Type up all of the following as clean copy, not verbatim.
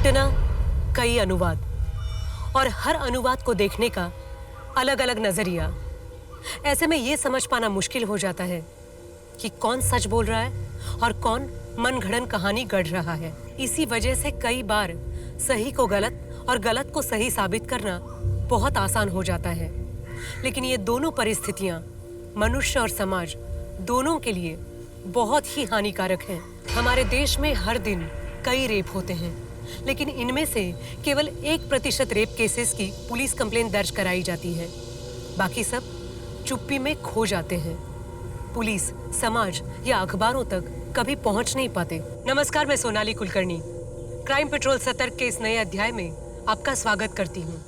घटना, कई अनुवाद और हर अनुवाद को देखने का अलग अलग नजरिया। ऐसे में ये समझ पाना मुश्किल हो जाता है कि कौन सच बोल रहा है और कौन मनगढ़ंत कहानी गढ़ रहा है। इसी वजह से कई बार सही को गलत और गलत को सही साबित करना बहुत आसान हो जाता है। लेकिन ये दोनों परिस्थितियां मनुष्य और समाज दोनों के लिए बहुत ही हानिकारक हैं। हमारे देश में हर दिन कई रेप होते हैं, लेकिन इनमें से केवल 1% रेप केसेस की पुलिस कंप्लेंट दर्ज कराई जाती है। बाकी सब चुप्पी में खो जाते हैं। पुलिस, समाज या अखबारों तक कभी पहुंच नहीं पाते। नमस्कार, मैं सोनाली कुलकर्णी क्राइम पेट्रोल सतर्क के इस नए अध्याय में आपका स्वागत करती हूँ।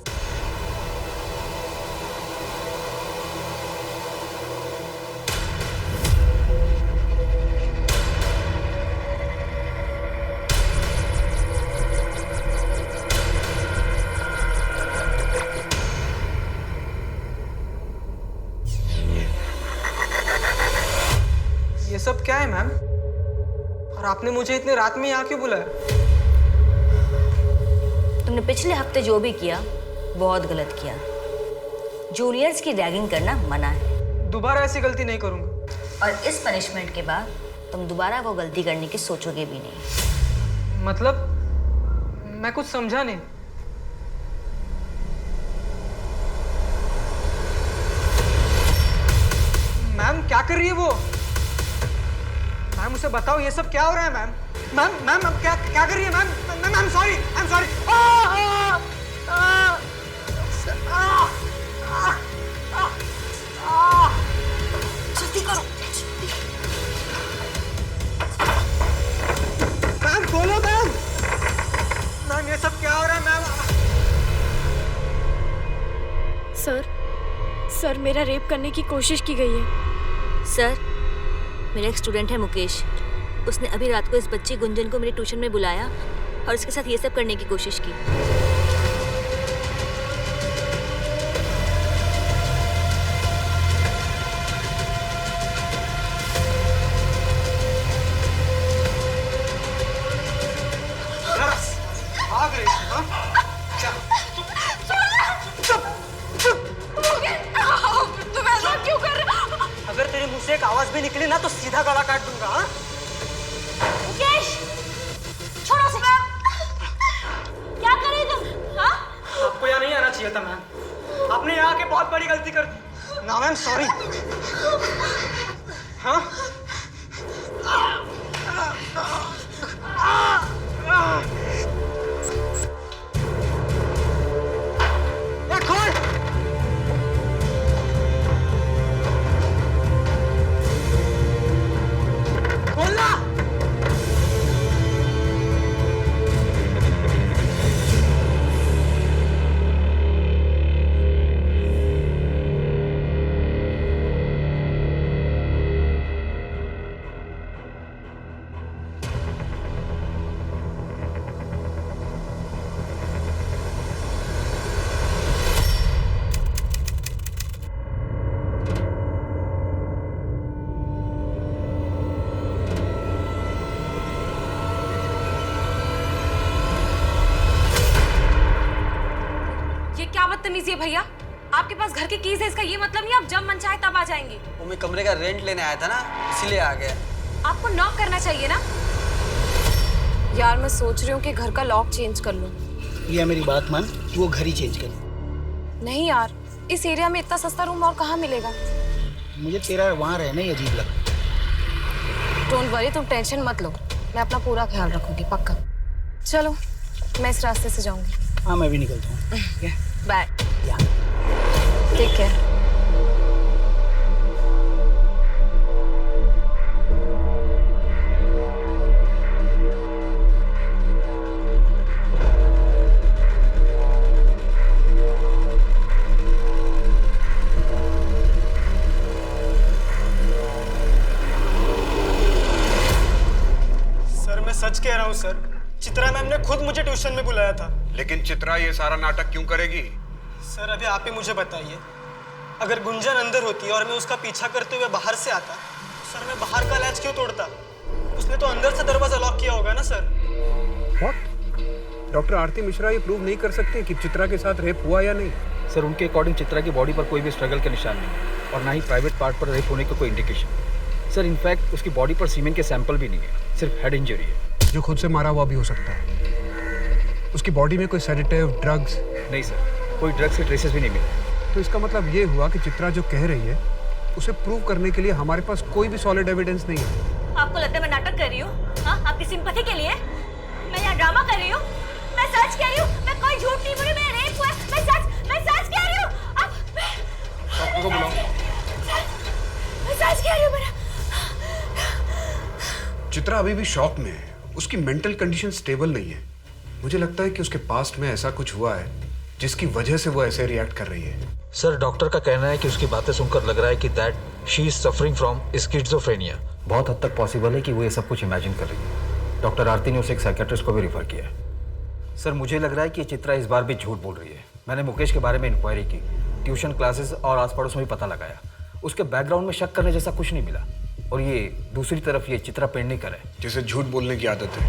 ये सब क्या है मैम? और आपने मुझे इतनी रात में यहाँ क्यों बुलाया? तुमने पिछले हफ्ते जो भी किया बहुत गलत किया। जूनियर्स की रैगिंग करना मना है। दोबारा ऐसी गलती नहीं करूँगा। और इस पनिशमेंट के बाद तुम दोबारा वो गलती करने की सोचोगे भी नहीं। मतलब मैं कुछ समझा नहीं। मैम क्या कर रही है वो? मैम उसे बताओ ये सब क्या हो रहा है मैम? मैम क्या क्या कर रही है ma'am? Ma'am sorry, I am sorry. जल्दी करो। मैम बोलो मैम। मैम ये सब क्या हो रहा है मैम? सर मेरा रेप करने की कोशिश की गई है। सर, मेरा एक स्टूडेंट है मुकेश। उसने अभी रात को इस बच्ची गुंजन को मेरे ट्यूशन में बुलाया और उसके साथ ये सब करने की कोशिश की। भाग रही है, हाँ? तुम ऐसा क्यों कर रहे हो? अगर तेरे मुंह से एक आवाज भी निकली ना तो सीधा गला काट दूंगा। हाँ? मुकेश, छोड़ो उसे। क्या कर रही तुम? हाँ? आपको यहाँ नहीं आना चाहिए था मैम। आपने यहाँ आके बहुत बड़ी गलती कर दी। ना मैम सॉरी। हाँ? बदतमीजी है भैया। आपके पास घर की कीज है, इसका ये मतलब नहीं आप जब मन चाहे तब आ जाएंगे। वो मैं कमरे का रेंट लेने आया था ना, इसीलिए आ गया। आपको नॉक करना चाहिए ना। यार मैं सोच रही हूँ कि घर का लॉक चेंज कर लूँ। ये मेरी बात मान, वो घर ही चेंज कर। नहीं यार, इस एरिया में इतना सस्ता रूम और कहाँ मिलेगा। मुझे तेरा वहाँ रहना ही अजीब लगा। डोंट वरी, तुम टेंशन मत लो, मैं अपना पूरा ख्याल रखूंगी पक्का। चलो मैं इस रास्ते से जाऊंगी। हाँ मैं भी निकलता हूँ। बाय। ठीक है। सर मैं सच कह रहा हूँ सर, चित्रा मैम ने खुद मुझे ट्यूशन में बुलाया था। लेकिन चित्रा ये सारा नाटक क्यों करेगी? सर अभी आप ही मुझे बताइए, अगर गुंजन अंदर होती और मैं उसका पीछा करते हुए बाहर से आता, सर मैं बाहर का लैच क्यों तोड़ता? उसने तो अंदर से दरवाजा लॉक किया होगा ना सर। What? डॉक्टर आरती मिश्रा ये प्रूव नहीं कर सकते कि चित्रा के साथ रेप हुआ या नहीं? सर उनके अकॉर्डिंग चित्रा की बॉडी पर कोई भी स्ट्रगल के निशान नहीं और ना ही प्राइवेट पार्ट पर रेप होने का कोई इंडिकेशन। सर इनफैक्ट उसकी बॉडी पर सीमेन के सैंपल भी नहीं है, सिर्फ हेड इंजरी है। जो खुद से मारा हुआ भी हो सकता है। उसकी बॉडी में कोई सेडेटिव, ड्रग्स? नहीं सर, कोई ड्रग्स के ट्रेसेस भी नहीं मिले। तो इसका मतलब ये हुआ कि चित्रा जो कह रही है उसे प्रूव करने के लिए हमारे पास कोई भी सॉलिड एविडेंस नहीं है। आपको लगता है मैं नाटक कर रही हूँ? हाँ, आपकी सिंपैथी के लिए मैं यहाँ ड्रामा कर रही हूँ? मैं सच कह रही हूँ, मैं कोई झूठ नहीं बोल रही, मैं रेप हुआ है, मैं सच कह रही हूँ। अब डॉक्टर को बुलाओ। मैं सच कह रही हूँ मेरा। चित्रा अभी भी शॉक में है, उसकी मेंटल कंडीशन स्टेबल नहीं है। मुझे लगता है कि उसके पास्ट में ऐसा कुछ हुआ है जिसकी वजह से वो ऐसे रिएक्ट कर रही है। सर डॉक्टर का कहना है कि उसकी बातें सुनकर लग रहा है कि that she is suffering from schizophrenia. बहुत हद तक पॉसिबल है कि वो ये सब कुछ इमेजिन कर रही है। डॉक्टर आरती ने उसे एक साइकियाट्रिस्ट को भी रेफर किया है। सर मुझे लग रहा है कि चित्रा इस बार भी झूठ बोल रही है। मैंने मुकेश के बारे में इंक्वायरी की, ट्यूशन क्लासेस और आस पड़ोस में भी पता लगाया। उसके बैकग्राउंड में शक करने जैसा कुछ नहीं मिला। और ये दूसरी तरफ ये चित्रा पेडनेकर है जिसे झूठ बोलने की आदत है,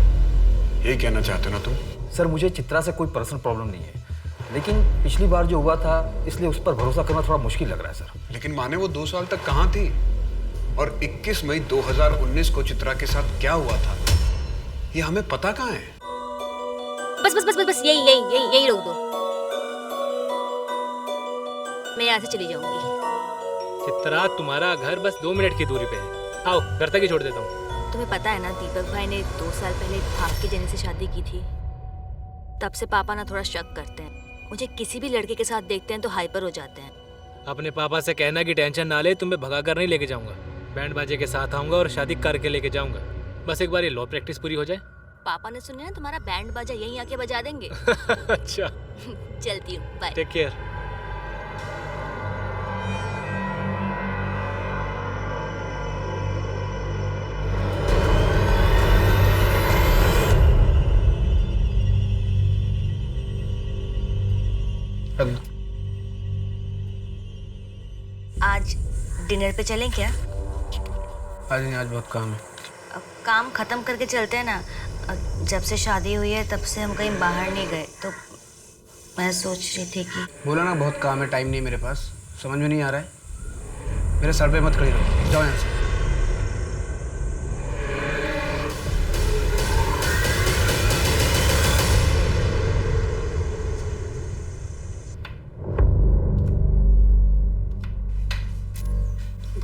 यही कहना चाहते हो ना तुम? सर मुझे चित्रा से कोई पर्सनल प्रॉब्लम नहीं है, लेकिन पिछली बार जो हुआ था इसलिए उस पर भरोसा करना थोड़ा मुश्किल लग रहा है सर। लेकिन माने वो 2 साल तक कहाँ थी? और 21 मई 2019 को चित्रा के साथ क्या हुआ था ये हमें पता कहाँ है? बस बस बस बस बस यही रोक दो। मैं यहाँ से चली जाऊंगी। चित्रा, तुम्हारा घर बस 2 मिनट की दूरी पे है। आओ, घर तक ही छोड़ देता हूँ। तुम्हें पता है ना, दीपक भाई ने 2 साल पहले आपकी जेनी से शादी की थी। तब से पापा ना थोड़ा शक करते हैं। मुझे किसी भी लड़के के साथ देखते हैं तो हाइपर हो जाते हैं। अपने पापा से कहना कि टेंशन ना ले, तुम्हें भगा कर नहीं लेके जाऊंगा। बैंड बाजे के साथ आऊंगा और शादी करके लेके जाऊंगा। बस एक बार ये लॉ प्रैक्टिस पूरी हो जाए। पापा ने सुना ना तुम्हारा बैंड बाजा यहीं आके बजा देंगे। अच्छा, चलती हूँ, बाय। Take care. आज डिनर पे चलें क्या? आज नहीं, आज बहुत काम है। अब काम खत्म करके चलते हैं ना। जब से शादी हुई है तब से हम कहीं बाहर नहीं गए, तो मैं सोच रही थी कि बोला ना बहुत काम है, टाइम नहीं है मेरे पास। समझ में नहीं आ रहा है? मेरे सर पे मत खड़ी रहो, जाओ यहाँ से।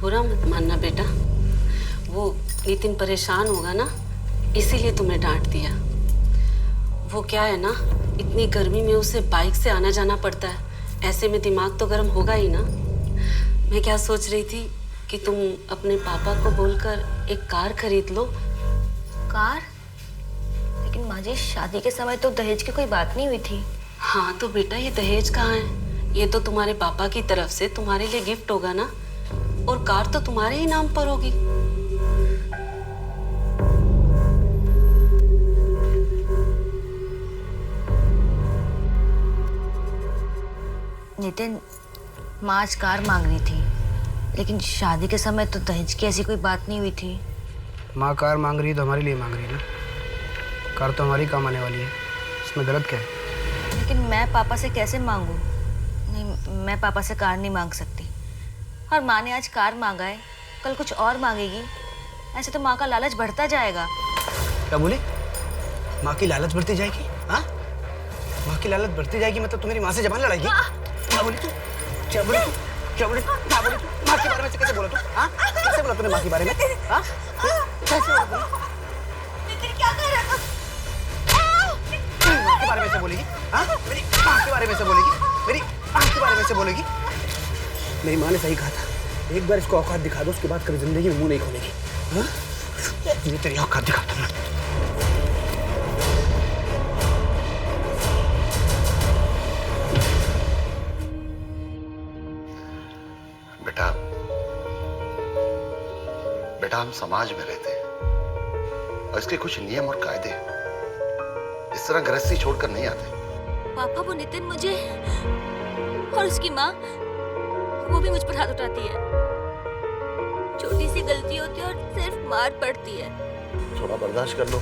बुरा मत मानना बेटा, वो नितिन परेशान होगा ना, इसीलिए तुम्हें डांट दिया। वो क्या है ना, इतनी गर्मी में उसे बाइक से आना जाना पड़ता है, ऐसे में दिमाग तो गर्म होगा ही ना। मैं क्या सोच रही थी कि तुम अपने पापा को बोलकर एक कार खरीद लो। कार? लेकिन माँ जी, शादी के समय तो दहेज की कोई बात नहीं हुई थी। हाँ तो बेटा, ये दहेज कहाँ है? ये तो तुम्हारे पापा की तरफ से तुम्हारे लिए गिफ्ट होगा ना, और कार तो तुम्हारे ही नाम पर होगी। नितिन, माँ आज कार मांग रही थी, लेकिन शादी के समय तो दहेज की ऐसी कोई बात नहीं हुई थी। माँ कार मांग रही है तो हमारे लिए मांग रही है ना। कार तो हमारी काम आने वाली है, इसमें गलत क्या है? लेकिन मैं पापा से कैसे मांगूं? नहीं, मैं पापा से कार नहीं मांग सकती। और माँ ने आज कार मांगा है, कल कुछ और मांगेगी। ऐसे तो माँ का लालच बढ़ता जाएगा। क्या बोले? माँ की लालच बढ़ती जाएगी? हाँ, माँ की लालच बढ़ती जाएगी मतलब तू मेरी माँ से जबान लड़ाएगी? क्या बोली तू? क्या बोली तू? क्या बोली? क्या बोली तू? माँ के बारे में कैसे बोला तू? हाँ, कैसे बोला तूने माँ के बारे में? हाँ, कैसे बोला तूने? क्या कर रहा माँ के बारे में से बोलेगी? हाँ, मेरी माँ के बारे में से बोलेगी? मेरी माँ के बारे में से बोलेगी? मेरी माँ ने सही कहा था, एक बार इसको औकात दिखा दो, उसके बाद कभी जिंदगी में मुंह नहीं खोलेगी। हाँ, ये तेरी औकात दिखाता हूँ। बेटा हम समाज में रहते हैं और इसके कुछ नियम और कायदे हैं। इस तरह गृहस्थी छोड़कर नहीं आते। पापा, वो नितिन मुझे और उसकी माँ, वो भी मुझ पर हाथ उठाती है। छोटी सी गलती होती है और सिर्फ मार पड़ती है। थोड़ा बर्दाश्त कर लो,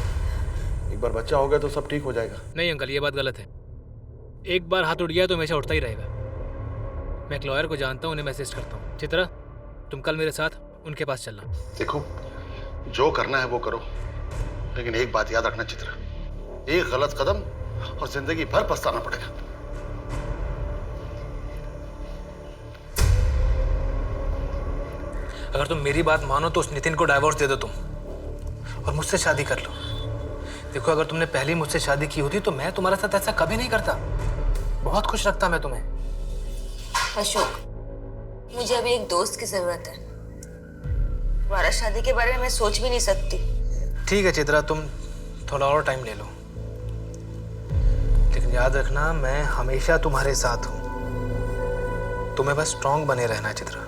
एक बार बच्चा हो गया तो सब ठीक हो जाएगा। नहीं अंकल, ये बात गलत है। एक बार हाथ उठ गया तो हमेशा उठता ही रहेगा। मैं एक लॉयर को जानता हूँ, उन्हें मैसेज करता हूँ। चित्रा, तुम कल मेरे साथ उनके पास चलना। देखो, जो करना है वो करो, लेकिन एक बात याद रखना चित्रा, एक गलत कदम और जिंदगी भर पछताना पड़ेगा। अगर तुम मेरी बात मानो तो उस नितिन को डाइवोर्स दे दो तुम, और मुझसे शादी कर लो। देखो, अगर तुमने पहले मुझसे शादी की होती तो मैं तुम्हारे साथ ऐसा कभी नहीं करता। बहुत खुश रखता मैं तुम्हें। अशोक, मुझे अभी एक दोस्त की जरूरत है। दोबारा शादी के बारे में मैं सोच भी नहीं सकती। ठीक है चित्रा, तुम थोड़ा और टाइम ले लो, लेकिन याद रखना मैं हमेशा तुम्हारे साथ हूं। तुम्हें बस स्ट्रांग बने रहना है चित्रा।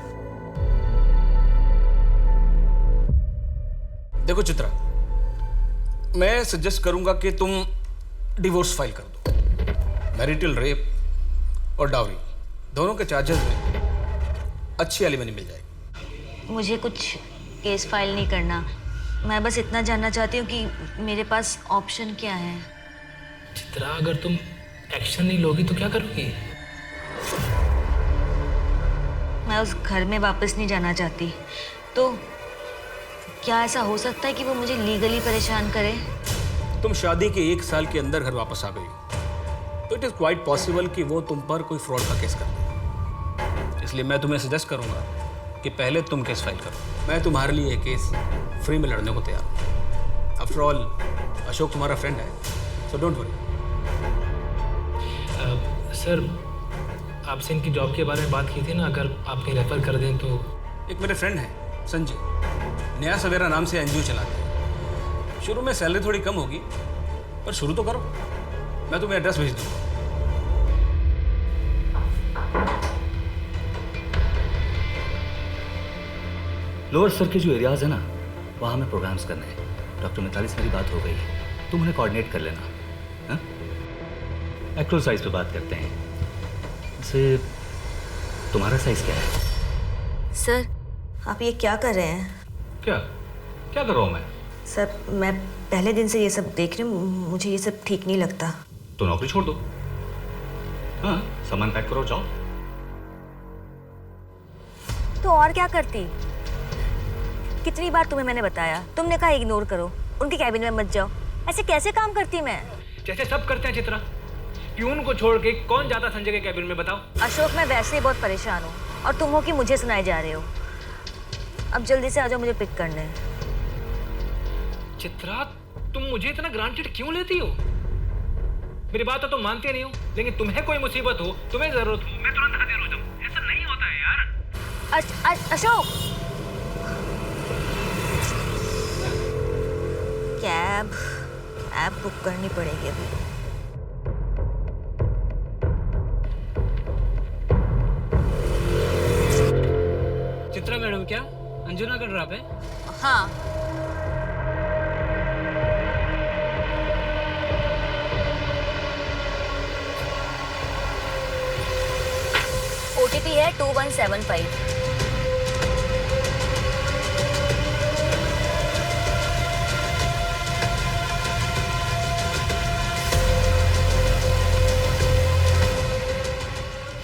देखो चित्रा, मैं सजेस्ट करूंगा कि तुम डिवोर्स फाइल कर दो। मैरिटल रेप और डाउरी दोनों के चार्जेस में अच्छी एलिमनी मिल जाएगी। मुझे कुछ केस फाइल नहीं करना, मैं बस इतना जानना चाहती हूँ कि मेरे पास ऑप्शन क्या है। चित्रा, अगर तुम एक्शन नहीं लोगी तो क्या करोगी? मैं उस घर में वापस नहीं जाना चाहती। तो क्या ऐसा हो सकता है कि वो मुझे लीगली परेशान करे? तुम शादी के 1 साल के अंदर घर वापस आ गई तो इट इज़ क्वाइट पॉसिबल कि वो तुम पर कोई फ्रॉड का केस कर दे। इसलिए मैं तुम्हें सजेस्ट करूंगा कि पहले तुम केस फाइल करो। मैं तुम्हारे लिए केस फ्री में लड़ने को तैयार हूँ। आफ्टर ऑल अशोक तुम्हारा फ्रेंड है, सो डोंट वरी। सर, आपसे इनकी जॉब के बारे में बात की थी ना, अगर आप कहीं रेफर कर दें तो। एक मेरे फ्रेंड है संजय, नया सवेरा नाम से एनजीओ चलाते हैं। शुरू में सैलरी थोड़ी कम होगी, पर शुरू तो करो। मैं तुम्हें एड्रेस भेज दूंगा। लोअर सर के जो एरियाज है ना, वहाँ हमें प्रोग्राम्स करने हैं। डॉक्टर मिताली से मेरी बात हो गई है, तुम उन्हें कोऑर्डिनेट कर लेना। हाँ, एक्चुअल साइज पे बात करते हैं। वैसे तुम्हारा साइज क्या है? सर, आप ये क्या कर रहे हैं? क्या क्या कर रहा हूँ मैं? सर, मैं पहले दिन से ये सब देख रही हूँ, मुझे ये सब ठीक नहीं लगता। तो नौकरी छोड़ दो। हाँ, सामान पैक करो, जाओ। तो और क्या करती? कितनी बार तुम्हें मैंने बताया, तुमने कहा इग्नोर करो, उनके कैबिन में मत जाओ। ऐसे कैसे काम करती मैं? जैसे सब करते हैं चित्रा। प्यून को छोड़ के कौन जाता संजय के कैबिन में, बताओ? अशोक, मैं वैसे ही बहुत परेशान हूँ और तुम हो कि मुझे सुनाए जा रहे हो। अब जल्दी से आ जाओ मुझे पिक करने। चित्रा, तुम मुझे इतना ग्रांटेड क्यों लेती हो? मेरी बात तो तुम मानती नहीं हो, लेकिन तुम्हें कोई मुसीबत हो, तुम्हें जरूरत हो, मैं तुरंत हाजिर हो जाऊं। ऐसा नहीं होता है यार। अशोक, कैब ऐप बुक करनी पड़ेगी अभी। चित्रा मैडम, क्या अंजुना का ड्रॉप है? हाँ। OTP है 2175।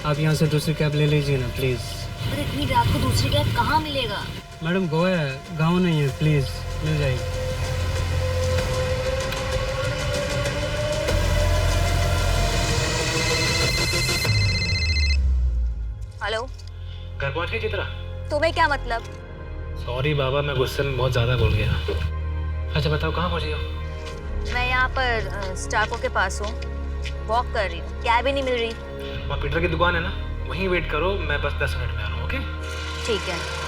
आप यहाँ से दूसरी कैब ले लीजिए ना प्लीज़। पर इतनी रात को दूसरी कैब कहाँ मिलेगा? मैडम, गोवा है, गाँव नहीं है, प्लीज़ मिल जाएगी। हेलो, घर पहुँच गई चित्रा? तुम्हें क्या मतलब? सॉरी बाबा, मैं गुस्से में बहुत ज़्यादा बोल गया। अच्छा बताओ, कहाँ पहुँची हो? मैं यहाँ पर स्टाको के पास हूँ, वॉक कर रही हूँ, कैब ही नहीं मिल रही। वहाँ पीटर की दुकान है ना, वहीं वेट करो, मैं बस 10 मिनट में आ रहा हूँ। ओके? ठीक है।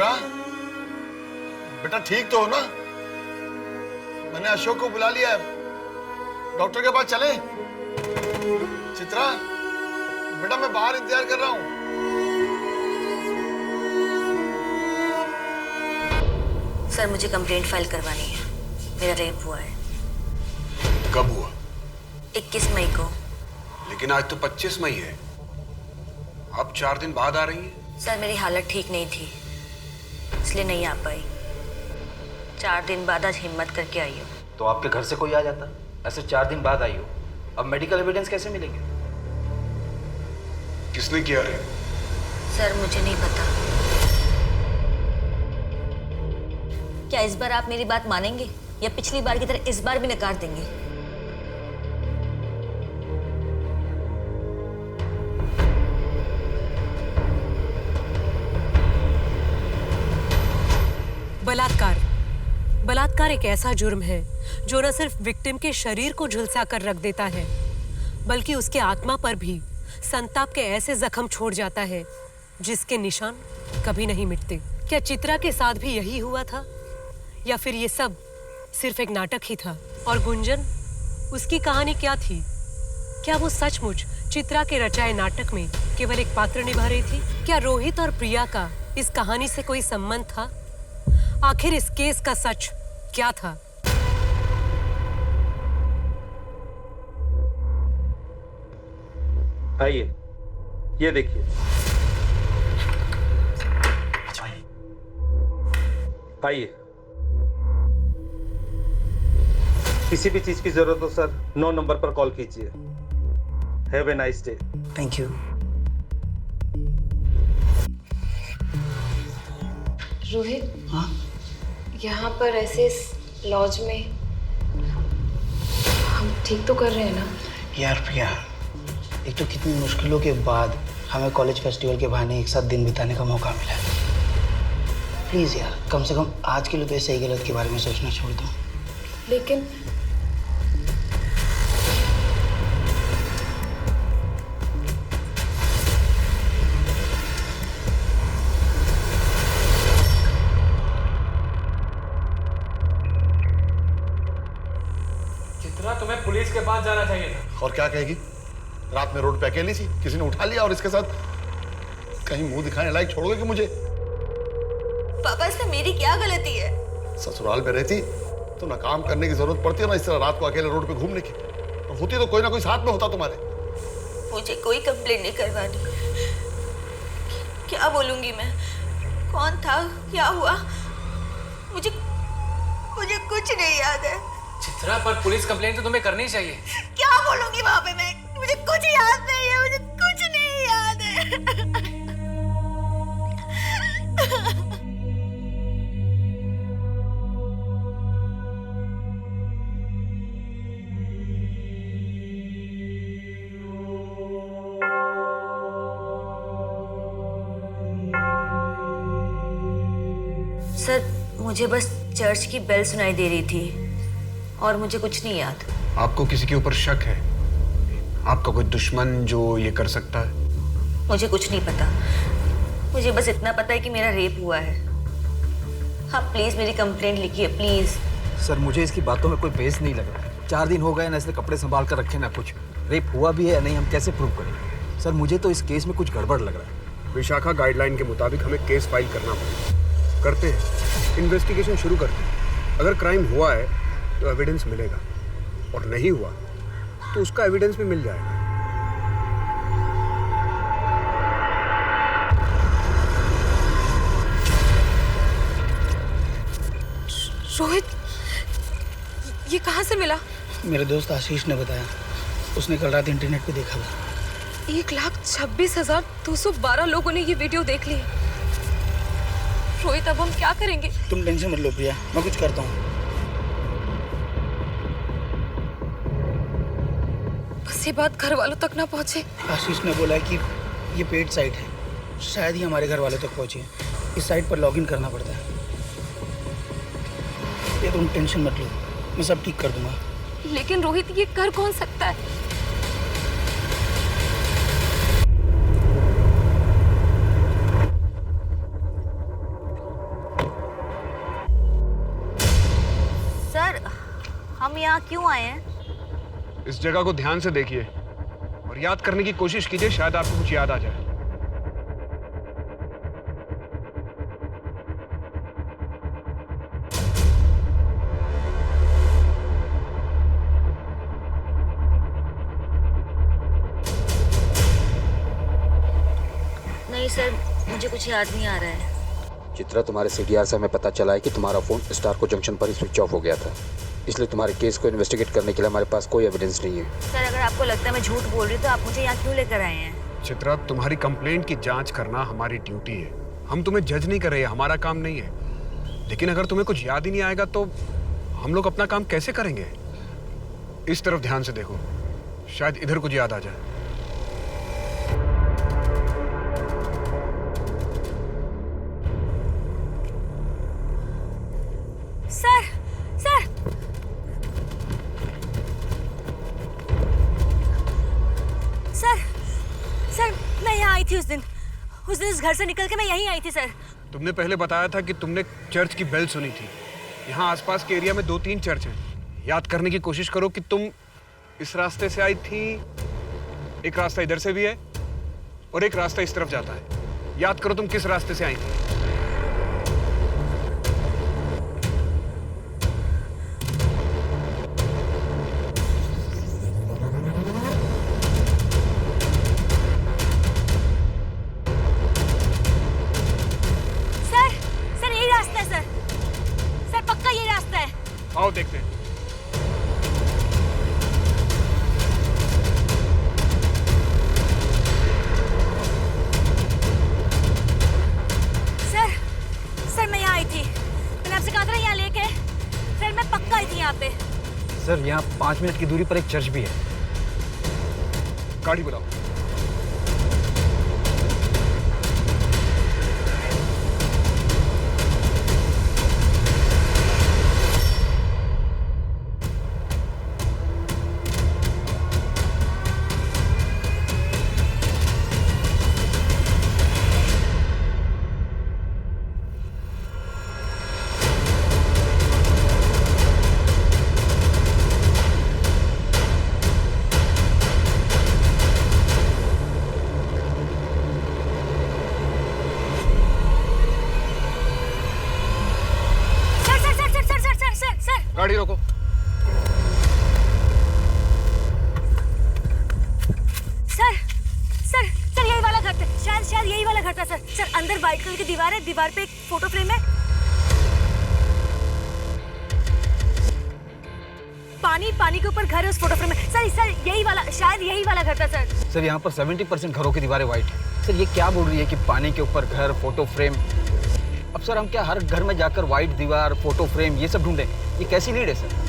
चित्रा, बेटा ठीक तो हो ना? मैंने अशोक को बुला लिया है, डॉक्टर के पास चले? चित्रा, बेटा मैं बाहर इंतजार कर रहा हूं। सर मुझे कंप्लेंट फाइल करवानी है, मेरा रेप हुआ है। कब हुआ? 21 मई को। लेकिन आज तो 25 मई है, आप 4 दिन बाद आ रही हैं। सर मेरी हालत ठीक नहीं थी, इसलिए नहीं आ पाई। 4 दिन बाद आज हिम्मत करके आई हूँ। तो आपके घर से कोई आ जाता? ऐसे 4 दिन बाद आई हो, अब मेडिकल एविडेंस कैसे मिलेंगे? किसने किया रेप? सर मुझे नहीं पता। क्या इस बार आप मेरी बात मानेंगे या पिछली बार की तरह इस बार भी नकार देंगे? बलात्कार। बलात्कार एक ऐसा जुर्म है जो न सिर्फ विक्टिम के शरीर को झुलसा कर रख देता है, बल्कि उसके आत्मा पर भी संताप के ऐसे जख्म छोड़ जाता है जिसके निशान कभी नहीं मिटते। क्या चित्रा के साथ भी यही हुआ था, या फिर ये सब सिर्फ एक नाटक ही था? और गुंजन, उसकी कहानी क्या थी? क्या वो सचमुच चित्रा के रचाए नाटक में केवल एक पात्र निभा रही थी? क्या रोहित और प्रिया का इस कहानी से कोई संबंध था? आखिर इस केस का सच क्या था? आइए, ये देखिए। आइए, किसी भी चीज की जरूरत हो सर 9 नंबर पर कॉल कीजिए। Have a nice day. Thank you. Rohit, हाँ? यहाँ पर ऐसे इस लॉज में हम ठीक तो कर रहे हैं ना? यार प्रिया, एक तो कितनी मुश्किलों के बाद हमें कॉलेज फेस्टिवल के बहाने एक साथ दिन बिताने का मौका मिला है। प्लीज यार, कम से कम आज के लिए तो सही गलत के बारे में सोचना छोड़ दो। लेकिन चित्रा, तुम्हें पुलिस के पास जाना चाहिए था। और क्या कहेगी? रात में रोड पे अकेली थी, किसी ने उठा लिया और इसके साथ कहीं मुंह दिखाने लायक छोड़ोगे कि मुझे? पापा इसमें मेरी क्या गलती है? ससुराल में रहती तो ना काम करने की जरूरत पड़ती है ना इस तरह रात को अकेले रोड पे घूमने की, और होती तो कोई ना कोई साथ में होता तुम्हारे। मुझे कोई कंप्लेंट नहीं करवानी। क्या बोलूंगी मैं? कौन था, क्या हुआ, मुझे कुछ नहीं याद है। चित्रा, पर पुलिस कंप्लेंट तो तुम्हें करनी चाहिए। क्या बोलूंगी वहां पे मैं? मुझे कुछ याद नहीं है, मुझे कुछ नहीं याद है। सर मुझे बस चर्च की बेल सुनाई दे रही थी और मुझे कुछ नहीं याद। आपको किसी के ऊपर शक है? आपका कोई दुश्मन जो ये कर सकता है? मुझे कुछ नहीं पता, मुझे बस इतना पता है कि मेरा रेप हुआ है। हाँ प्लीज मेरी कंप्लेंट लिखिए प्लीज। सर मुझे इसकी बातों में कोई बेस नहीं लग रहा है। 4 दिन हो गए ना, इसने कपड़े संभाल कर रखे ना कुछ। रेप हुआ भी है या नहीं हम कैसे प्रूव करें? सर मुझे तो इस केस में कुछ गड़बड़ लग रहा है। विशाखा गाइडलाइन के मुताबिक हमें केस फाइल करना पड़ेगा। करते हैं, इन्वेस्टिगेशन शुरू करते हैं। अगर क्राइम हुआ है तो एविडेंस मिलेगा, और नहीं हुआ तो उसका एविडेंस भी मिल जाएगा। रोहित, ये कहाँ से मिला? मेरे दोस्त आशीष ने बताया, उसने कल रात इंटरनेट पे देखा था। 1,26,212 लोगों ने ये वीडियो देख ली। रोहित अब हम क्या करेंगे? तुम टेंशन मत लो प्रिया, मैं कुछ करता हूँ। बस ये बात घर वालों तक ना पहुँचे। आशीष ने बोला है कि ये पेड साइट है, शायद ही हमारे घर वालों तक पहुँचे। इस साइट पर लॉगिन करना पड़ता है। ये तुम टेंशन मत लो, मैं सब ठीक कर दूंगा। लेकिन रोहित ये कर कौन सकता है? हम यहाँ क्यों आए हैं? इस जगह को ध्यान से देखिए और याद करने की कोशिश कीजिए, शायद आपको कुछ याद आ जाए। नहीं सर, मुझे कुछ याद नहीं आ रहा है। चित्रा, तुम्हारे सीडीआर से हमें पता चला है कि तुम्हारा फ़ोन स्टारको जंक्शन पर ही स्विच ऑफ हो गया था, इसलिए तुम्हारे केस को इन्वेस्टिगेट करने के लिए हमारे पास कोई एविडेंस नहीं है। सर, अगर आपको लगता है मैं झूठ बोल रही हूँ तो आप मुझे यहाँ क्यों लेकर आए हैं? चित्रा, तुम्हारी कंप्लेंट की जांच करना हमारी ड्यूटी है। हम तुम्हें जज नहीं कर रहे हैं, हमारा काम नहीं है। लेकिन अगर तुम्हें कुछ याद ही नहीं आएगा तो हम लोग अपना काम कैसे करेंगे? इस तरफ ध्यान से देखो, शायद इधर कुछ याद आ जाए। सर, सर, सर, सर, मैं यहाँ आई थी उस दिन इस घर से निकल के मैं यहीं आई थी सर। तुमने पहले बताया था कि तुमने चर्च की बेल सुनी थी। यहाँ आसपास के एरिया में 2-3 चर्च हैं। याद करने की कोशिश करो कि तुम इस रास्ते से आई थी। एक रास्ता इधर से भी है और एक रास्ता इस तरफ जाता है। याद करो तुम किस रास्ते से आई थी। आओ देखते हैं। सर, सर मैं यहाँ आई थी। मैंने आपसे कहा था यहाँ लेके। सर मैं पक्का आई थी यहाँ पे। सर, यहाँ 5 मिनट की दूरी पर एक चर्च भी है। गाड़ी बुलाओ। गाड़ी रोको। सर, सर, सर यही वाला घर था। शायद यही वाला घर था सर। सर अंदर व्हाइट कलर की दीवार है, दीवार पे एक फोटो फ्रेम है। पानी के ऊपर घर है उस फोटो फ्रेम में। सर यही वाला, शायद यही वाला घर था सर। सर यहाँ पर 70% घरों की दीवारें व्हाइट है। सर ये क्या बोल रही है कि पानी के ऊपर घर, फोटो फ्रेम? अब सर हम क्या हर घर में जाकर व्हाइट दीवार, फोटो फ्रेम ये सब ढूंढें? ये कैसी नीड है सर?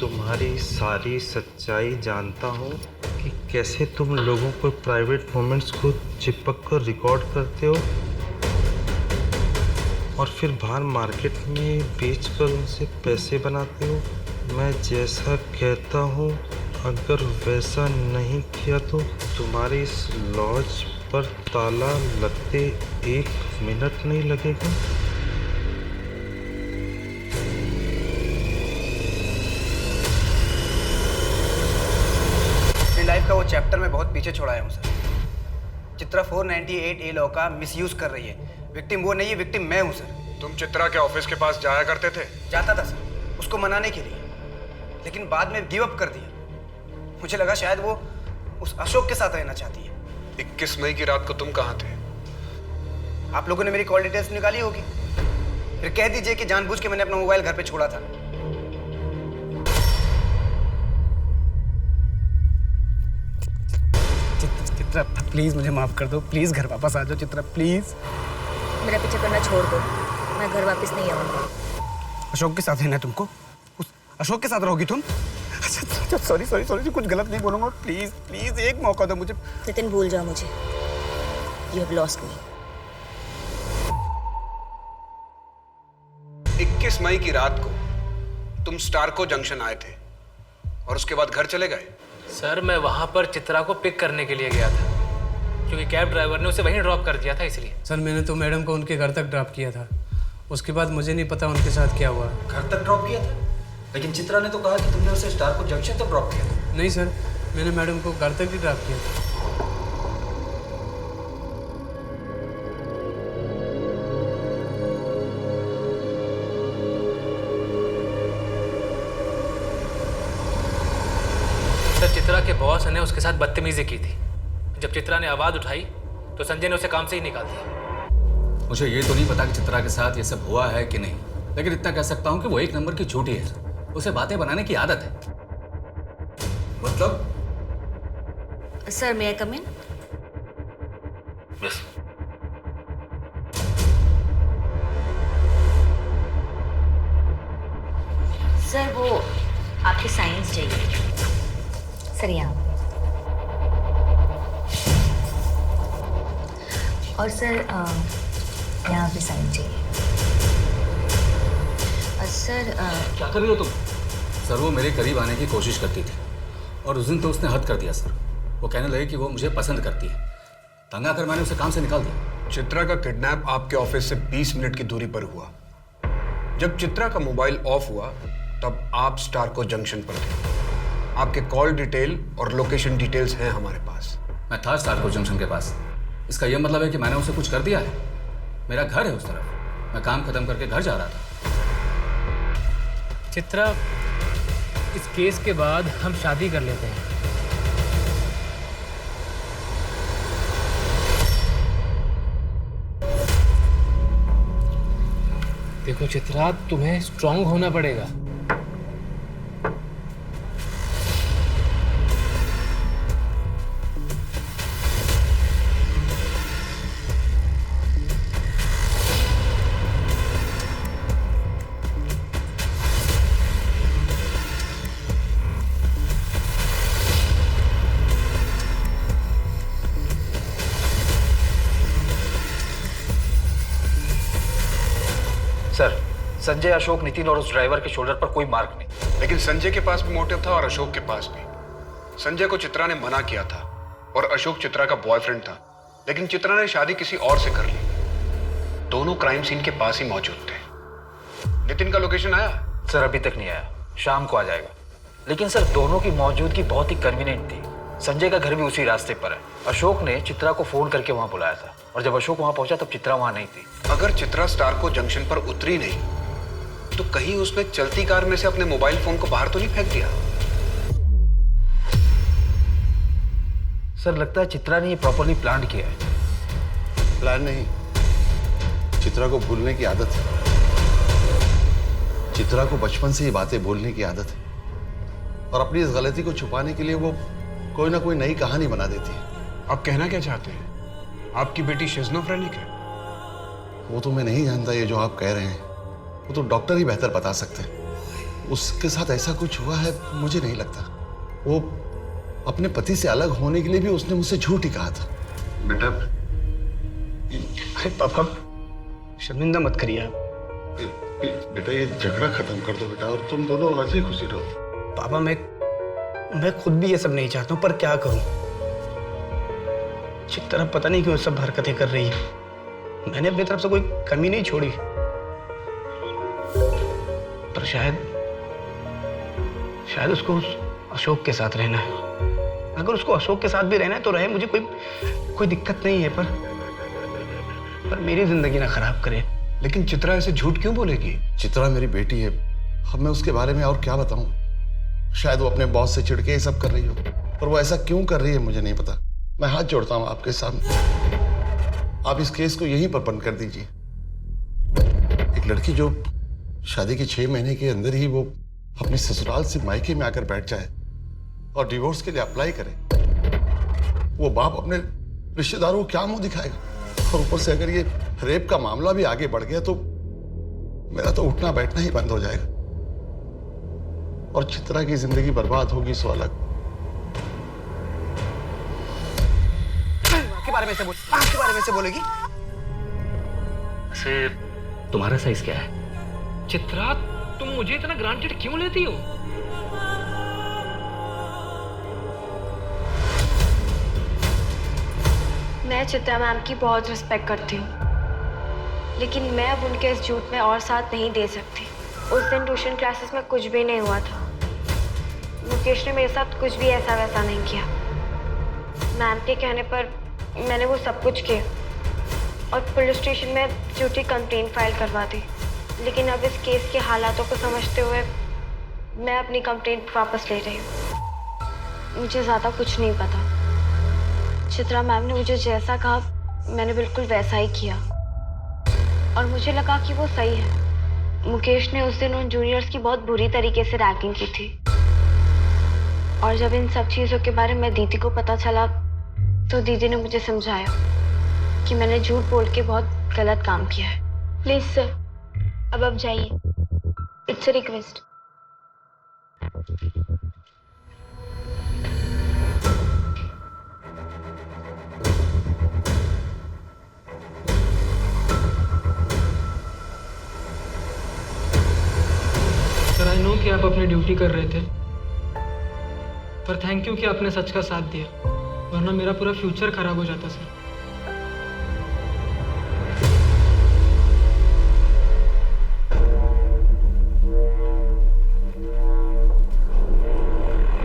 तुम्हारी सारी सच्चाई जानता हूँ कि कैसे तुम लोगों को प्राइवेट मोमेंट्स को चिपक कर रिकॉर्ड करते हो और फिर बाहर मार्केट में बेचकर उनसे पैसे बनाते हो। मैं जैसा कहता हूँ अगर वैसा नहीं किया तो तुम्हारे इस लॉज पर ताला लगते 1 मिनट नहीं लगेगा। लाइफ का वो चैप्टर मैं बहुत पीछे छोड़ाया हूँ सर। चित्रा 498A लॉ का मिसयूज कर रही है। विक्टिम वो नहीं है, विक्टिम मैं हूँ सर। तुम चित्रा के ऑफिस के पास जाया करते थे? जाता था सर, उसको मनाने के लिए, लेकिन बाद में गिव अप कर दिया। मुझे लगा शायद वो उस अशोक के साथ रहना चाहती है। 21 मई की रात को तुम कहाँ थे? आप लोगों ने मेरी कॉल डिटेल्स निकाली होगी। फिर कह दीजिए कि जानबूझ के मैंने अपना मोबाइल घर पे छोड़ा था। चित्रा प्लीज मुझे माफ कर दो, प्लीज घर वापस आ जाओ चित्रा, प्लीज। मेरा पीछे करना छोड़ दो, मैं घर वापस नहीं आऊंगा। अशोक के साथ रहना है तुमको? अशोक के साथ रहोगी तुम? अच्छा सॉरी सॉरी सॉरी, कुछ गलत नहीं बोलूंगा, प्लीज प्लीज एक मौका दो मुझे। नितिन भूल जाओ मुझे, यू हैव लॉस्ट मी। 21 मई की रात को तुम स्टारको जंक्शन आए थे और उसके बाद घर चले गए। सर मैं वहाँ पर चित्रा को पिक करने के लिए गया था, क्योंकि कैब ड्राइवर ने उसे वहीं ड्रॉप कर दिया था इसलिए। सर मैंने तो मैडम को उनके घर तक ड्रॉप किया था, उसके बाद मुझे नहीं पता उनके साथ क्या हुआ। घर तक ड्रॉप किया था? लेकिन चित्रा ने तो कहा कि तुमने उसे स्टारको जंक्शन तक ड्रॉप किया था। नहीं सर, मैंने मैडम को घर तक ही ड्रॉप किया था। सर चित्रा के बॉस ने उसके साथ बदतमीजी की थी। जब चित्रा ने आवाज़ उठाई तो संजय ने उसे काम से ही निकाल दिया। मुझे ये तो नहीं पता कि चित्रा के साथ ये सब हुआ है कि नहीं, लेकिन इतना कह सकता हूँ कि वो एक नंबर की झूठी है। उसे बातें बनाने की आदत है। मतलब? सर मे आई कम इन? यस। सर वो आपके साइंस चाहिए। सर यहाँ। और सर यहाँ पे साइन चाहिए। सर क्या कर रही हो तुम? सर वो मेरे करीब आने की कोशिश करती थी और उस दिन तो उसने हद कर दिया सर। वो कहने लगी कि वो मुझे पसंद करती है। तंग आकर मैंने उसे काम से निकाल दिया। चित्रा का किडनैप आपके ऑफिस से 20 मिनट की दूरी पर हुआ। जब चित्रा का मोबाइल ऑफ हुआ तब आप स्टारको जंक्शन पर थे। आपके कॉल डिटेल और लोकेशन डिटेल्स हैं हमारे पास। मैं था स्टारको जंक्शन के पास। इसका यह मतलब है कि मैंने उसे कुछ कर दिया है? मेरा घर है उस तरफ, मैं काम खत्म करके घर जा रहा था। चित्रा, इस केस के बाद हम शादी कर लेते हैं। देखो चित्रा, तुम्हें स्ट्रांग होना पड़ेगा। सर, संजय, अशोक, नितिन और उस ड्राइवर के शोल्डर पर कोई मार्क नहीं। लेकिन संजय के पास भी मोटिव था और अशोक के पास भी। संजय को चित्रा ने मना किया था और अशोक चित्रा का बॉयफ्रेंड था, लेकिन चित्रा ने शादी किसी और से कर ली। दोनों क्राइम सीन के पास ही मौजूद थे। नितिन का लोकेशन आया? सर अभी तक नहीं आया, शाम को आ जाएगा। लेकिन सर दोनों की मौजूदगी बहुत ही कन्वीनियंट थी। संजय का घर भी उसी रास्ते पर है। अशोक ने चित्रा को फोन करके वहां बुलाया था और जब अशोक वहां पहुंचा तब चित्रा वहां नहीं थी। अगर चित्रा स्टारको जंक्शन पर उतरी नहीं तो कहीं उसने चलती कार में से अपने मोबाइल फोन को बाहर तो नहीं फेंक दिया? सर लगता है चित्रा ने ये प्रॉपर्ली प्लान किया है। प्लान नहीं, चित्रा को भूलने की आदत है। चित्रा को बचपन से ये बातें बोलने की आदत है और अपनी इस गलती को छुपाने के लिए वो कोई ना कोई नई कहानी बना देती है। आप कहना क्या चाहते हैं? आपकी बेटी शिज़ोफ्रेनिक है? वो तो मैं नहीं जानता, ये जो आप कह रहे हैं वो तो डॉक्टर ही बेहतर बता सकते हैं। उसके साथ ऐसा कुछ हुआ है मुझे नहीं लगता। वो अपने पति से अलग होने के लिए भी उसने मुझसे झूठ ही कहा था। बेटा, अरे पापा शर्मिंदा मत करिए आप। बेटा ये झगड़ा खत्म कर दो बेटा और तुम दोनों हंसी खुशी रहो। पापा मैं खुद भी ये सब नहीं चाहता हूँ, पर क्या करूँ। चित्रा पता नहीं क्यों सब हरकतें कर रही है। मैंने अपनी तरफ से कोई कमी नहीं छोड़ी, पर शायद उसको उस अशोक के साथ रहना है। अगर उसको अशोक के साथ भी रहना है तो रहे, मुझे कोई दिक्कत नहीं है, पर मेरी जिंदगी ना खराब करे। लेकिन चित्रा ऐसे झूठ क्यों बोलेगी? चित्रा मेरी बेटी है, अब मैं उसके बारे में और क्या बताऊं। शायद वो अपने बॉस से चिढ़ के ये सब कर रही हो, पर वो ऐसा क्यों कर रही है मुझे नहीं पता। मैं हाथ जोड़ता हूं आपके सामने, आप इस केस को यहीं पर बंद कर दीजिए। एक लड़की जो शादी के 6 महीने के अंदर ही वो अपने ससुराल से मायके में आकर बैठ जाए और डिवोर्स के लिए अप्लाई करे, वो बाप अपने रिश्तेदारों को क्या मुंह दिखाएगा। और ऊपर से अगर ये रेप का मामला भी आगे बढ़ गया तो मेरा तो उठना बैठना ही बंद हो जाएगा। और चित्रा की जिंदगी बर्बाद होगी सो अलग। माँ के बारे में से बोल, माँ के बारे में से बोलेगी? वैसे तुम्हारा साइज क्या है? चित्रा, तुम मुझे इतना ग्रांटेड क्यों लेती हो? मैं चित्रा मैम की बहुत रिस्पेक्ट करती हूँ, लेकिन मैं अब उनके इस झूठ में और साथ नहीं दे सकती। उस दिन ट्यूशन क्लासेस में कुछ भी नहीं हुआ था। मुकेश ने मेरे साथ कुछ भी ऐसा वैसा नहीं किया। मैम के कहने पर मैंने वो सब कुछ किया और पुलिस स्टेशन में झूठी कंप्लेंट फाइल करवा दी। लेकिन अब इस केस के हालातों को समझते हुए मैं अपनी कंप्लेंट वापस ले रही हूँ। मुझे ज़्यादा कुछ नहीं पता। चित्रा मैम ने मुझे जैसा कहा मैंने बिल्कुल वैसा ही किया और मुझे लगा कि वो सही है। मुकेश ने उस दिन उन जूनियर्स की बहुत बुरी तरीके से रैगिंग की थी और जब इन सब चीज़ों के बारे में दीदी को पता चला तो दीदी ने मुझे समझाया कि मैंने झूठ बोल के बहुत गलत काम किया है। प्लीज़ सर, अब आप जाइए। It's a request. Sir, I know कि आप अपनी ड्यूटी कर रहे थे, पर थैंक यू कि आपने सच का साथ दिया, वरना मेरा पूरा फ्यूचर खराब हो जाता सर।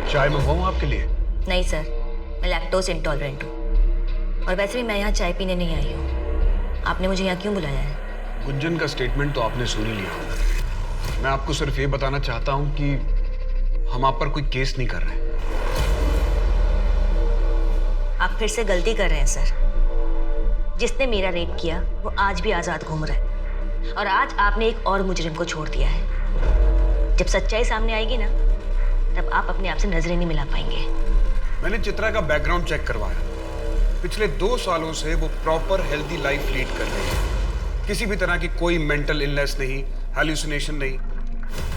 चाय मंगवाऊं आपके लिए? नहीं सर, मैं लैक्टोज इंटॉलरेंट हूँ और वैसे भी मैं यहाँ चाय पीने नहीं आई हूँ। आपने मुझे यहाँ क्यों बुलाया है? गुंजन का स्टेटमेंट तो आपने सुन ही लिया होगा। मैं आपको सिर्फ ये बताना चाहता हूँ कि हम आप पर कोई केस नहीं कर रहे। आप फिर से गलती कर रहे हैं सर। जिसने मेरा रेप किया वो आज भी आज़ाद घूम रहा है और आज आपने एक और मुजरिम को छोड़ दिया है। जब सच्चाई सामने आएगी ना, तब आप अपने आप से नजरें नहीं मिला पाएंगे। मैंने चित्रा का बैकग्राउंड चेक करवाया। पिछले 2 सालों से वो प्रॉपर हेल्दी लाइफ लीड कर रही है। किसी भी तरह की कोई मेंटल इलनेस नहीं, हैल्यूसिनेशन नहीं।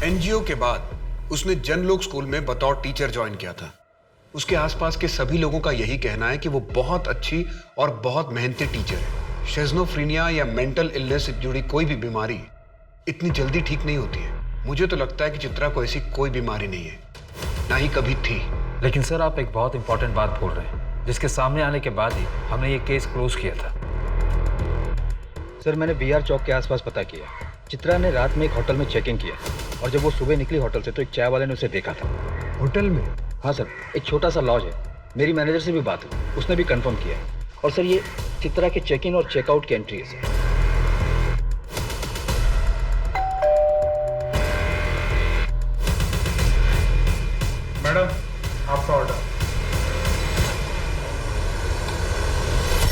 एनजीओ के बाद उसने जनलोक स्कूल में बतौर टीचर ज्वाइन किया था। उसके आसपास के सभी लोगों का यही कहना है कि वो बहुत अच्छी और बहुत मेहनती टीचर है। शिज़ोफ्रेनिया या मेंटल इलनेस से जुड़ी कोई भी बीमारी इतनी जल्दी ठीक नहीं होती है। मुझे तो लगता है कि चित्रा को ऐसी कोई बीमारी नहीं है, ना ही कभी थी। लेकिन सर, आप एक बहुत इंपॉर्टेंट बात भूल रहे हैं, जिसके सामने आने के बाद ही हमने ये केस क्लोज किया था। सर, मैंने बीआर चौक के आसपास पता किया। चित्रा ने रात में एक होटल में चेकिंग किया और जब वो सुबह निकली होटल से तो एक चाय वाले ने उसे देखा था। होटल में? हाँ सर, एक छोटा सा लॉज है। मेरी मैनेजर से भी बात हुई, उसने भी कंफर्म किया है। और सर, ये चित्रा के चेक इन और चेकआउट की एंट्री है सर। मैडम, आपका ऑर्डर।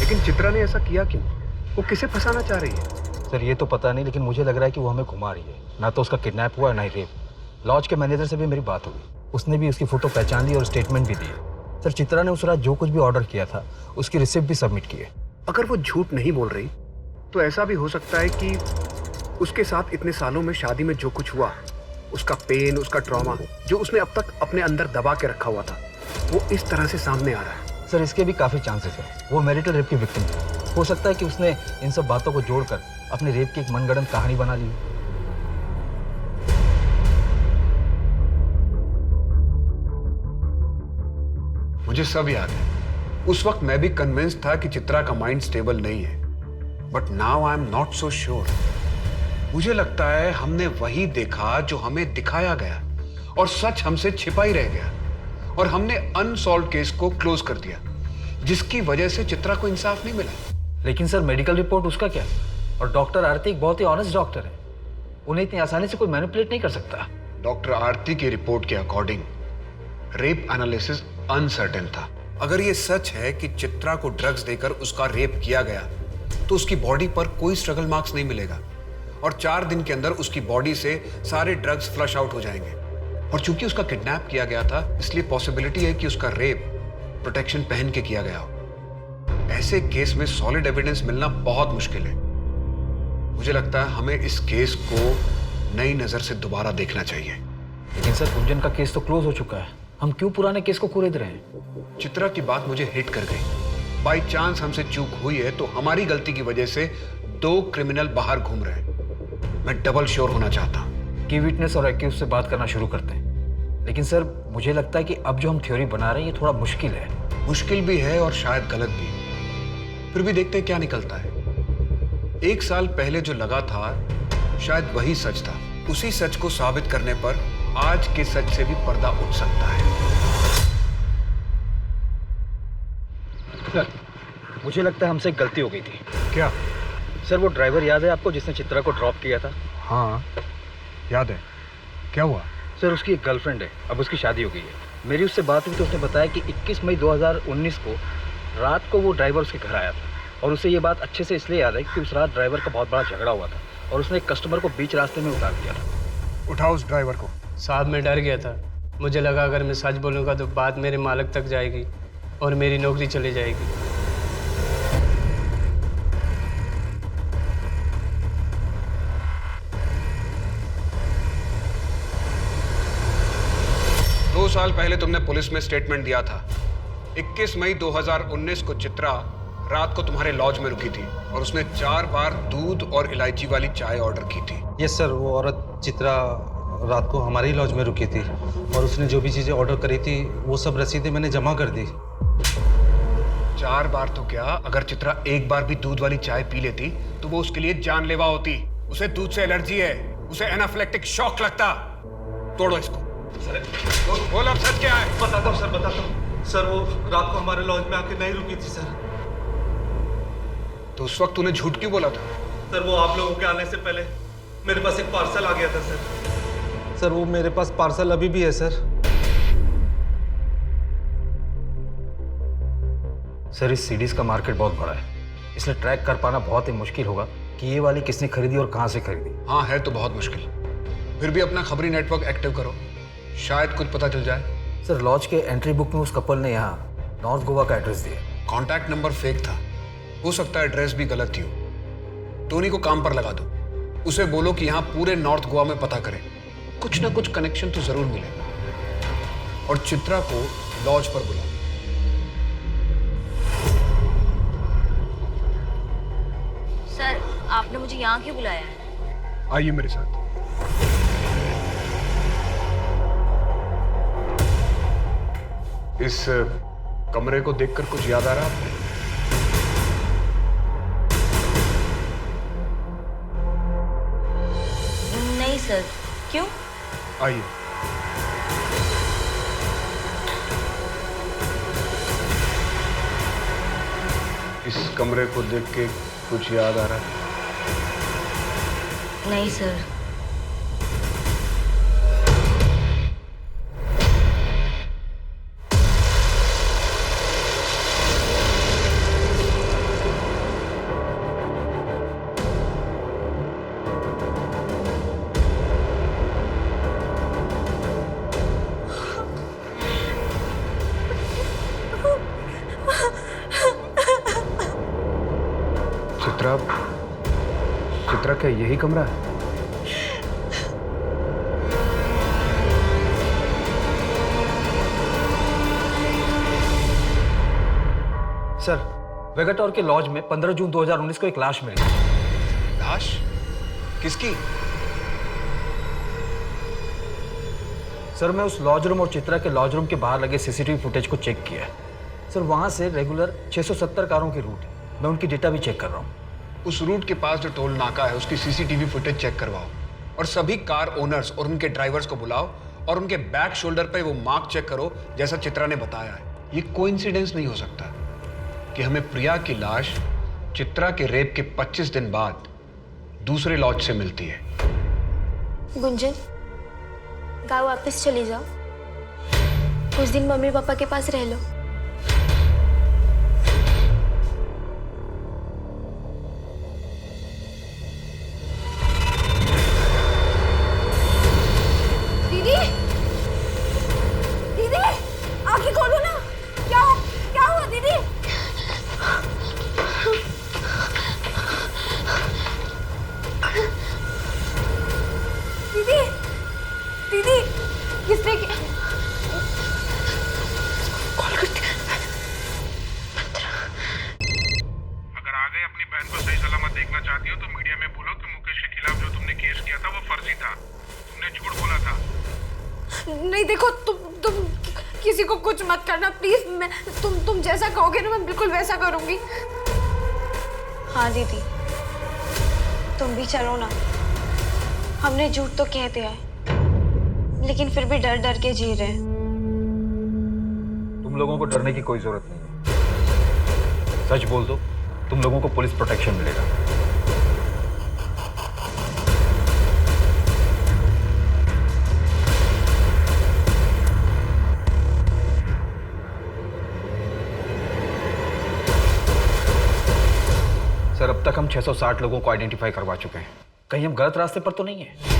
लेकिन चित्रा ने ऐसा किया क्यों? वो किसे फंसाना चाह रही है? सर, ये तो पता नहीं, लेकिन मुझे लग रहा है कि वो हमें घुमा रही है। ना तो उसका किडनैप हुआ, ना ही रेप। लॉज के मैनेजर से भी मेरी बात हुई, उसने भी उसकी फोटो पहचान ली और स्टेटमेंट भी दी। सर, चित्रा ने उस रात जो कुछ भी ऑर्डर किया था उसकी रिसिप्ट भी सबमिट की है। अगर वो झूठ नहीं बोल रही तो ऐसा भी हो सकता है कि उसके साथ इतने सालों में शादी में जो कुछ हुआ, उसका पेन, उसका ट्रॉमा जो उसने अब तक अपने अंदर दबा के रखा हुआ था, वो इस तरह से सामने आ रहा है। सर, इसके भी काफ़ी चांसेस है। वो मैरिटल रेप की विक्टिम थी। हो सकता है कि उसने इन सब बातों को जोड़कर अपने रेप की एक मनगढ़ंत कहानी बना ली। मुझे सब याद है। उस वक्त मैं भी कन्विंस था कि चित्रा का माइंड स्टेबल नहीं है, but now I am not so sure. मुझे लगता है हमने वही देखा जो हमें दिखाया गया और सच हमसे छिपा ही रह गया और हमने अनसॉल्व केस को क्लोज कर दिया, जिसकी वजह से चित्रा को इंसाफ नहीं मिला। लेकिन सर, मेडिकल रिपोर्ट उसका क्या? और डॉक्टर आरती एक बहुत ही ऑनेस्ट डॉक्टर है, उन्हें इतनी आसानी से कोई मैनिपुलेट नहीं कर सकता। डॉक्टर आरती की रिपोर्ट के अकॉर्डिंग रेप एनालिसिस अनसर्टेन था। अगर ये सच है कि चित्रा को ड्रग्स देकर उसका रेप किया गया तो उसकी बॉडी पर कोई स्ट्रगल मार्क्स नहीं मिलेगा और 4 दिन के अंदर उसकी बॉडी से सारे ड्रग्स फ्लश आउट हो जाएंगे। और चूंकि उसका किडनैप किया गया था, इसलिए पॉसिबिलिटी है कि उसका रेप प्रोटेक्शन पहन के किया गया हो। ऐसे केस में सॉलिड एविडेंस मिलना बहुत मुश्किल है। मुझे लगता है हमें इस केस को नई नजर से दोबारा देखना चाहिए। लेकिन सर गुंजन का केस तो क्लोज हो चुका है, हम क्यों पुराने केस को कुरेद रहे हैं? चित्रा की बात मुझे हिट कर गई। बाई चांस हमसे चूक हुई है तो हमारी गलती की वजह से 2 क्रिमिनल बाहर घूम रहे हैं। मैं डबल श्योर होना चाहता हूँ। की विटनेस और एक्यूज से बात करना शुरू करते हैं। लेकिन सर मुझे लगता है कि अब जो हम थ्योरी बना रहे हैं ये थोड़ा मुश्किल है। मुश्किल भी है और शायद गलत भी। फिर भी देखते हैं क्या निकलता है। 1 साल पहले जो लगा था शायद वही सच था। उसी सच को साबित करने पर आज के सच से भी पर्दा उठ सकता है। सर मुझे लगता है हमसे एक गलती हो गई थी। क्या? सर वो ड्राइवर याद है आपको जिसने चित्रा को ड्रॉप किया था? हाँ याद है। क्या हुआ? सर उसकी एक गर्लफ्रेंड है, अब उसकी शादी हो गई है। मेरी उससे बात हुई तो उसने बताया कि 21 मई 2019 को रात को वो ड्राइवर उसके घर आया था और उसे ये बात अच्छे से इसलिए याद है कि उस रात ड्राइवर का बहुत बड़ा झगड़ा हुआ था और उसने एक कस्टमर को बीच रास्ते में उतार दिया था। उठाओ उस ड्राइवर को। साहब मैं डर गया था, मुझे लगा अगर मैं सच बोलूँगा तो बात मेरे मालिक तक जाएगी और मेरी नौकरी चली जाएगी। दो साल पहले तुमने पुलिस में स्टेटमेंट दिया था। 21 मई 2019 को चित्रा रात को तुम्हारे लॉज में रुकी थी और उसने 4 बार दूध और इलायची वाली चाय ऑर्डर की थी। यस सर, वो औरत चित्रा रात को हमारी लॉज में रुकी थी और उसने जो भी चीज़ें ऑर्डर करी थी वो सब रसीदें मैंने जमा कर दी। 4 बार तो क्या, अगर चित्रा एक बार भी दूध वाली चाय पी लेती तो वो उसके लिए जानलेवा होती। उसे दूध से एलर्जी है, उसे एनाफिलेक्टिक शॉक लगता। तोड़ो इसको। बोल अब सच क्या है? बताता हूँ सर, बताता हूँ सर। वो रात को हमारे लॉज में आके नहीं रुकी थी सर। तो उस वक्त तूने झूठ क्यों बोला था? सर वो आप लोगों के आने से पहले मेरे पास एक पार्सल आ गया था सर। सर वो मेरे पास पार्सल अभी भी है सर। सर इस सीडीज का मार्केट बहुत बड़ा है, इसलिए ट्रैक कर पाना बहुत ही मुश्किल होगा कि ये वाली किसने खरीदी और कहाँ से खरीदी। हाँ है तो बहुत मुश्किल। फिर भी अपना खबरी नेटवर्क एक्टिव करो, शायद कुछ पता चल जाए। सर लॉज के एंट्री बुक में उस कपल ने यहाँ नॉर्थ गोवा का एड्रेस दिया। कॉन्टैक्ट नंबर फेक था, हो सकता है एड्रेस भी गलत ही हो। टोनी को काम पर लगा दो, उसे बोलो कि यहाँ पूरे नॉर्थ गोवा में पता करें, कुछ ना कुछ कनेक्शन तो जरूर मिलेगा। और चित्रा को लॉज पर बुलाओ। सर आपने मुझे यहाँ क्यों बुलाया है? आइए मेरे साथ। इस कमरे को देखकर कुछ याद आ रहा है आपको? नहीं सर, क्यों? आइए। इस कमरे को देख के कुछ याद आ रहा है? नहीं सर। चित्रा क्या यही कमरा है? सर वेगाटोर के लॉज में 15 जून 2019 को एक लाश मिली। लाश? किसकी? सर मैं उस लॉज रूम और चित्रा के लॉज रूम के बाहर लगे सीसीटीवी फुटेज को चेक किया है। सर वहां से रेगुलर 670 कारों की रूट है, मैं उनकी डेटा भी चेक कर रहा हूँ। उस रूट के पास जो टोल नाका है उसकी सीसीटीवी फुटेज चेक करवाओ और सभी कार ओनर्स और उनके ड्राइवर्स को बुलाओ और उनके बैक शोल्डर पे वो मार्क चेक करो जैसा चित्रा ने बताया है। ये कोइंसिडेंस नहीं हो सकता कि हमें प्रिया की लाश चित्रा के रेप के 25 दिन बाद दूसरे लॉज से मिलती है। गुंजन, गाँव वापस चली जाओ, कुछ दिन मम्मी पापा के पास रह लो। दीदी, दीदी, आंखें खोलो ना। क्या हुआ दीदी? दीदी, दीदी, किसने किया? कॉल करती अगर आगे अपनी बहन को सही सलामत देखना चाहती हो तो मीडिया में बोलो कि मुकेश के खिलाफ जो तुमने केस किया था वो फर्जी था, तुमने झूठ बोला था। नहीं देखो, तुम किसी को कुछ मत करना प्लीज। मैं तुम जैसा कहोगे ना मैं बिल्कुल वैसा करूंगी। हाँ दीदी, तुम भी चलो ना। हमने झूठ तो कह दिया है, लेकिन फिर भी डर डर के जी रहे हैं। तुम लोगों को डरने की कोई जरूरत नहीं है। सच बोल दो, तुम लोगों को पुलिस प्रोटेक्शन मिलेगा। सर, अब तक हम 660 लोगों को आइडेंटिफाई करवा चुके हैं। कहीं हम गलत रास्ते पर तो नहीं है?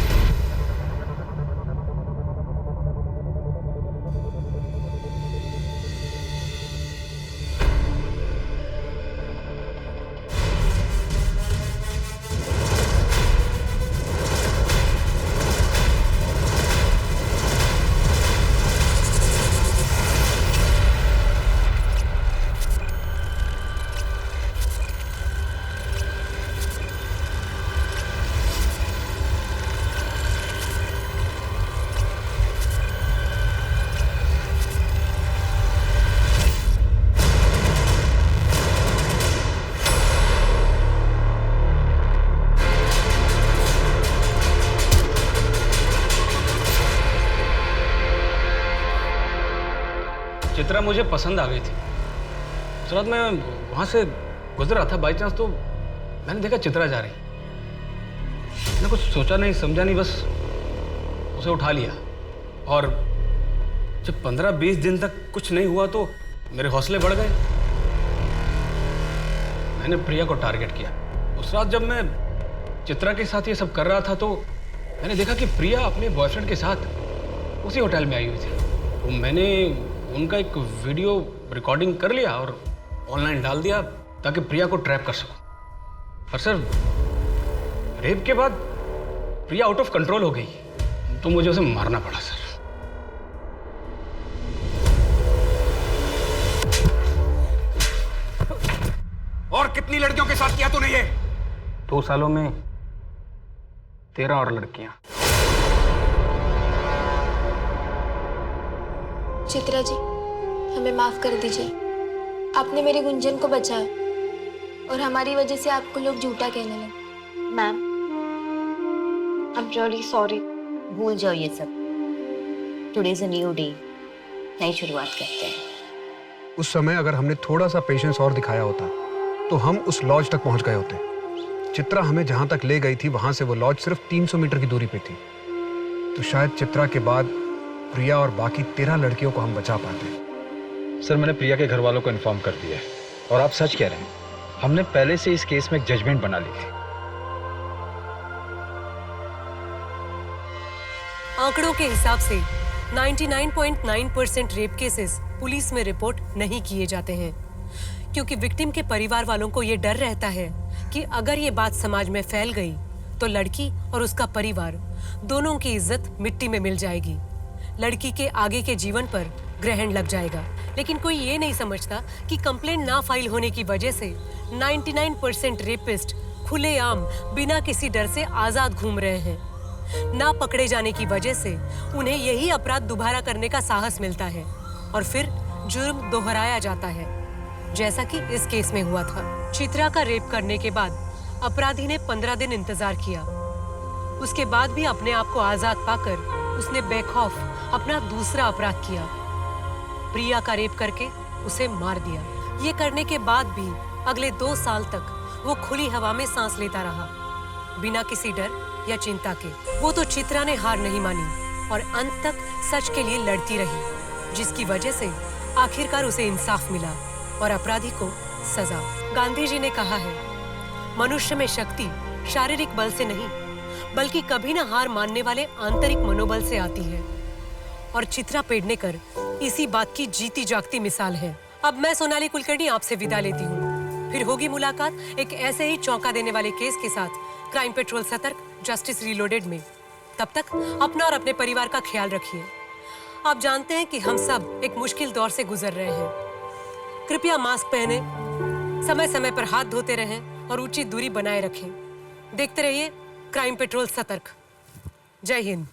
चित्रा मुझे पसंद आ गई थी। उस रात मैं वहां से गुजर रहा था बाई चांस, तो मैंने देखा चित्रा जा रही। मैंने कुछ सोचा नहीं समझा नहीं, बस उसे उठा लिया। और जब 15-20 दिन तक कुछ नहीं हुआ तो मेरे हौसले बढ़ गए। मैंने प्रिया को टारगेट किया। उस रात जब मैं चित्रा के साथ ये सब कर रहा था तो मैंने देखा कि प्रिया अपने बॉयफ्रेंड के साथ उसी होटल में आई हुई थी। तो मैंने उनका एक वीडियो रिकॉर्डिंग कर लिया और ऑनलाइन डाल दिया ताकि प्रिया को ट्रैप कर सकूं। पर सर, रेप के बाद प्रिया आउट ऑफ कंट्रोल हो गई, तो मुझे उसे मारना पड़ा सर। और कितनी लड़कियों के साथ किया तूने ये? 2 सालों में 13 और लड़कियां। चित्रा जी, हमें माफ कर दीजिए। आपने मेरी गुंजन को बचाया और हमारी वजह से आपको लोग झूठा कहने लगे। Ma'am, I am really sorry. भूल जाओ ये सब। Today is a new day, नई शुरुआत करते हैं। उस समय अगर हमने थोड़ा सा पेशेंस और दिखाया होता तो हम उस लॉज तक पहुंच गए होते। चित्रा हमें जहां तक ले गई थी वहां से वो लॉज सिर्फ 300 मीटर की दूरी पे थी। तो शायद चित्रा के बाद प्रिया और बाकी 13 लड़कियों को हम बचा पाते। सर, मैंने प्रिया के घर वालों को इन्फॉर्म कर दिया है और आप सच कह रहे हैं, हमने पहले से इस केस में एक जजमेंट बना ली थी। आंकड़ों के हिसाब से 99.9% रेप केसेस पुलिस में रिपोर्ट नहीं किए जाते हैं, क्योंकि विक्टिम के परिवार वालों को ये डर रहता है कि अगर ये बात समाज में फैल गई तो लड़की और उसका परिवार दोनों की इज्जत मिट्टी में मिल जाएगी। लड़की के आगे के जीवन पर ग्रहण लग जाएगा। लेकिन कोई ये नहीं समझता कि कंप्लेंट ना फाइल होने की वजह से 99% रेपिस्ट खुलेआम बिना किसी डर से आजाद घूम रहे हैं। ना पकड़े जाने की वजह से उन्हें यही अपराध दोबारा करने का साहस मिलता है और फिर जुर्म दोहराया जाता है, जैसा कि इस केस में हुआ था। चित्रा का रेप करने के बाद अपराधी ने 15 दिन इंतजार किया। उसके बाद भी अपने आप को आजाद पाकर उसने बेखौफ अपना दूसरा अपराध किया, प्रिया का रेप करके उसे मार दिया। ये करने के बाद भी अगले 2 साल तक वो खुली हवा में सांस लेता रहा, बिना किसी डर या चिंता के। वो तो चित्रा ने हार नहीं मानी और अंत तक सच के लिए लड़ती रही, जिसकी वजह से आखिरकार उसे इंसाफ मिला और अपराधी को सजा। गांधी जी ने कहा है, मनुष्य में शक्ति शारीरिक बल से नहीं बल्कि कभी न हार मानने वाले आंतरिक मनोबल से आती है। और चित्रा पेडनेकर इसी बात की जीती जागती मिसाल है। अब मैं सोनाली कुलकर्णी आपसे विदा लेती हूँ। फिर होगी मुलाकात एक ऐसे ही चौंका देने वाले केस के साथ क्राइम पेट्रोल सतर्क, जस्टिस रीलोडेड में। तब तक अपना और अपने परिवार का ख्याल रखिए। आप जानते हैं कि हम सब एक मुश्किल दौर से गुजर रहे हैं। कृपया मास्क पहने, समय समय पर हाथ धोते रहें और उचित दूरी बनाए रखें। देखते रहिए क्राइम पेट्रोल सतर्क। जय हिंद।